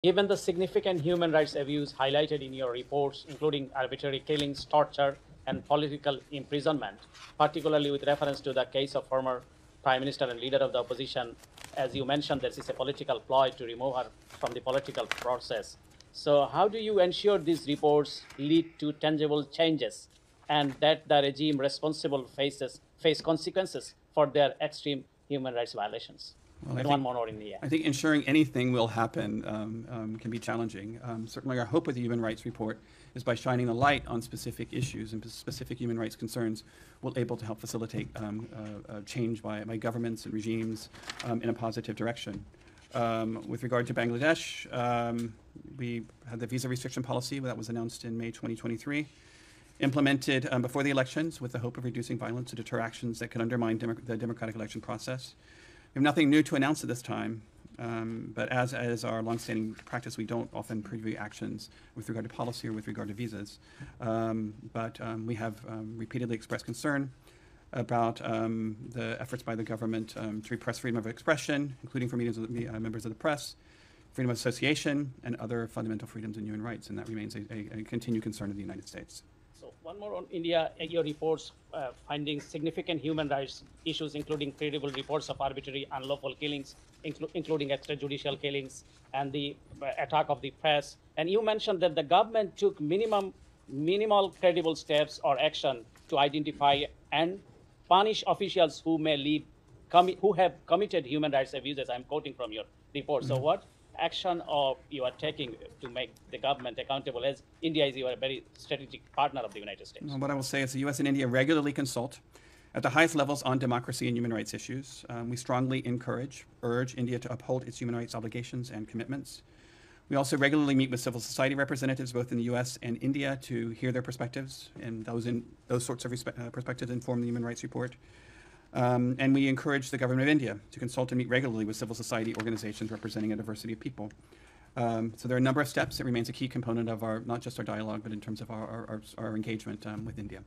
Given the significant human rights abuse highlighted in your reports, including arbitrary killings, torture, and political imprisonment, particularly with reference to the case of former Prime Minister and leader of the opposition, as you mentioned, this is a political ploy to remove her from the political process. So, how do you ensure these reports lead to tangible changes and that the regime responsible face consequences for their extreme human rights violations? Well, And one more in the end. I think ensuring anything will happen can be challenging. Certainly our hope with the Human Rights Report is by shining the light on specific issues and specific human rights concerns, we're able to help facilitate change by governments and regimes in a positive direction. With regard to Bangladesh, we had the visa restriction policy that was announced in May 2023, implemented before the elections with the hope of reducing violence to deter actions that could undermine the democratic election process. We have nothing new to announce at this time, but as our longstanding practice, we don't often preview actions with regard to policy or with regard to visas. But we have repeatedly expressed concern about the efforts by the government to repress freedom of expression, including for members of the press, freedom of association, and other fundamental freedoms and human rights, and that remains a continued concern of the United States. So one more on India, your reports finding significant human rights issues, including credible reports of arbitrary unlawful killings, including extrajudicial killings and the attack of the press. And you mentioned that the government took minimal credible steps or action to identify and punish officials who may who have committed human rights abuses. I'm quoting from your report. So what action you are taking to make the government accountable, as India is a very strategic partner of the United States? Well, what I will say is the U.S. and India regularly consult at the highest levels on democracy and human rights issues. We strongly urge India to uphold its human rights obligations and commitments. We also regularly meet with civil society representatives both in the U.S. and India to hear their perspectives, and those sorts of perspectives inform the Human Rights Report. And we encourage the government of India to consult and meet regularly with civil society organizations representing a diversity of people. So there are a number of steps. It remains a key component of not just our dialogue, but in terms of our engagement with India.